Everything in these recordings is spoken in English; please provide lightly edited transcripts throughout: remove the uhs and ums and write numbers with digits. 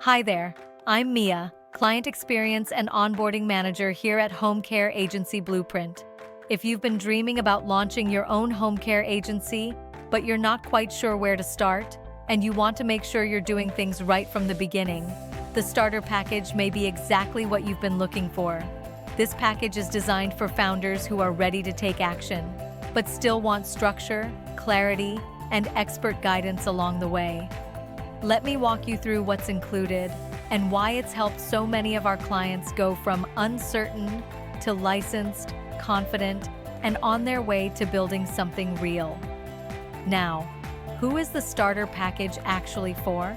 Hi there, I'm Mia, Client Experience and Onboarding Manager here at Home Care Agency Blueprint. If you've been dreaming about launching your own home care agency, but you're not quite sure where to start, and you want to make sure you're doing things right from the beginning, the starter package may be exactly what you've been looking for. This package is designed for founders who are ready to take action, but still want structure, clarity, and expert guidance along the way. Let me walk you through what's included and why it's helped so many of our clients go from uncertain to licensed, confident, and on their way to building something real. Now, who is the starter package actually for?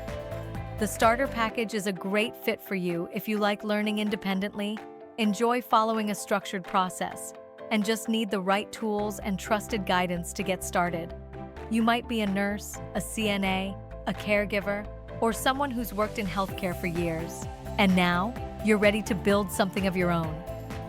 The starter package is a great fit for you if you like learning independently, enjoy following a structured process, and just need the right tools and trusted guidance to get started. You might be a nurse, a CNA, a caregiver, or someone who's worked in healthcare for years. And now, you're ready to build something of your own.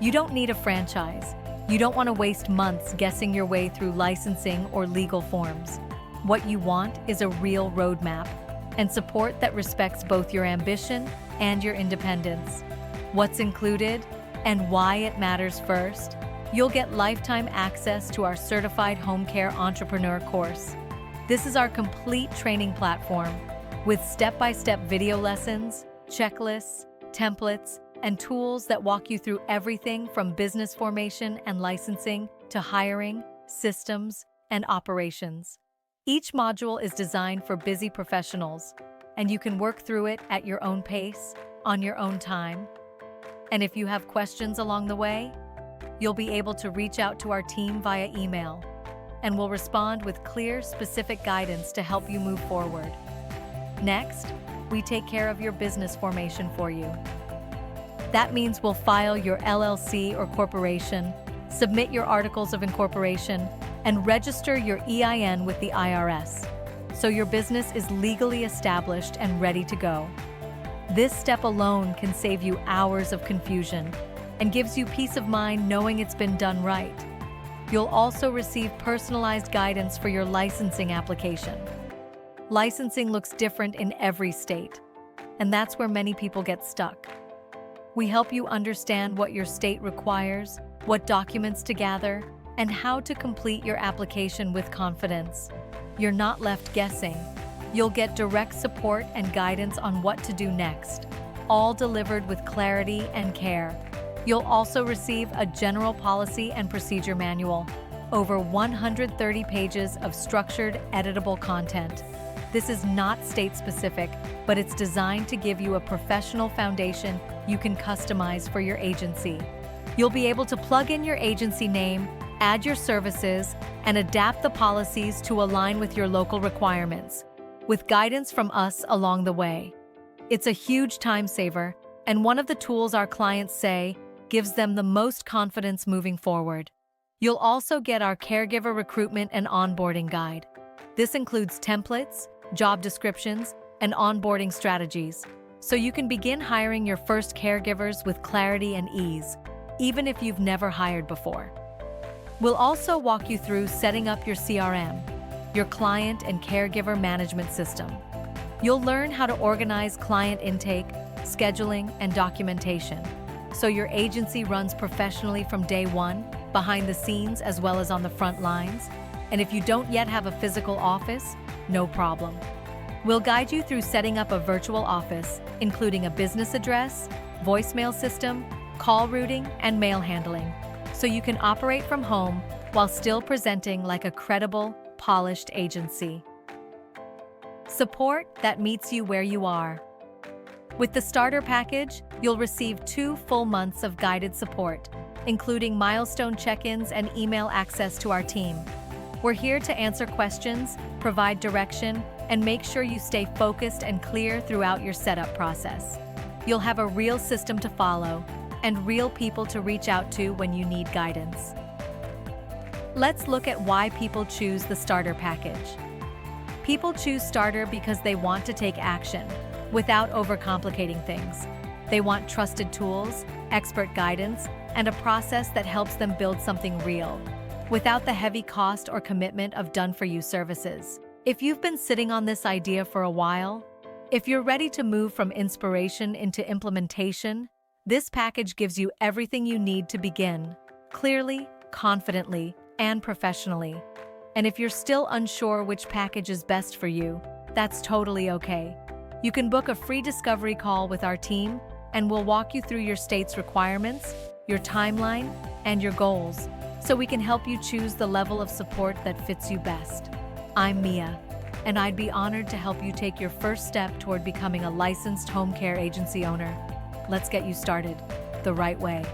You don't need a franchise. You don't want to waste months guessing your way through licensing or legal forms. What you want is a real roadmap and support that respects both your ambition and your independence. What's included and why it matters first? You'll get lifetime access to our Certified Home Care Entrepreneur course. This is our complete training platform with step-by-step video lessons, checklists, templates, and tools that walk you through everything from business formation and licensing to hiring, systems, and operations. Each module is designed for busy professionals, and you can work through it at your own pace, on your own time. And if you have questions along the way, you'll be able to reach out to our team via email, and we'll respond with clear, specific guidance to help you move forward. Next, we take care of your business formation for you. That means we'll file your LLC or corporation, submit your articles of incorporation, and register your EIN with the IRS, so your business is legally established and ready to go. This step alone can save you hours of confusion and gives you peace of mind knowing it's been done right. You'll also receive personalized guidance for your licensing application. Licensing looks different in every state, and that's where many people get stuck. We help you understand what your state requires, what documents to gather, and how to complete your application with confidence. You're not left guessing. You'll get direct support and guidance on what to do next, all delivered with clarity and care. You'll also receive a general policy and procedure manual, over 130 pages of structured, editable content. This is not state-specific, but it's designed to give you a professional foundation you can customize for your agency. You'll be able to plug in your agency name, add your services, and adapt the policies to align with your local requirements, with guidance from us along the way. It's a huge time saver, and one of the tools our clients say gives them the most confidence moving forward. You'll also get our caregiver recruitment and onboarding guide. This includes templates, job descriptions, and onboarding strategies, so you can begin hiring your first caregivers with clarity and ease, even if you've never hired before. We'll also walk you through setting up your CRM, your client and caregiver management system. You'll learn how to organize client intake, scheduling, and documentation, so your agency runs professionally from day one, behind the scenes as well as on the front lines. And if you don't yet have a physical office, no problem. We'll guide you through setting up a virtual office, including a business address, voicemail system, call routing, and mail handling, so you can operate from home while still presenting like a credible, polished agency. Support that meets you where you are. With the starter package, you'll receive 2 full months of guided support, including milestone check-ins and email access to our team. We're here to answer questions, provide direction, and make sure you stay focused and clear throughout your setup process. You'll have a real system to follow and real people to reach out to when you need guidance. Let's look at why people choose the starter package. People choose starter because they want to take action without overcomplicating things. They want trusted tools, expert guidance, and a process that helps them build something real, without the heavy cost or commitment of done-for-you services. If you've been sitting on this idea for a while, If you're ready to move from inspiration into implementation, this package gives you everything you need to begin, clearly, confidently, and professionally. And if you're still unsure which package is best for you, that's totally okay. You can book a free discovery call with our team, and we'll walk you through your state's requirements, your timeline, and your goals, so we can help you choose the level of support that fits you best. I'm Mia, and I'd be honored to help you take your first step toward becoming a licensed home care agency owner. Let's get you started the right way.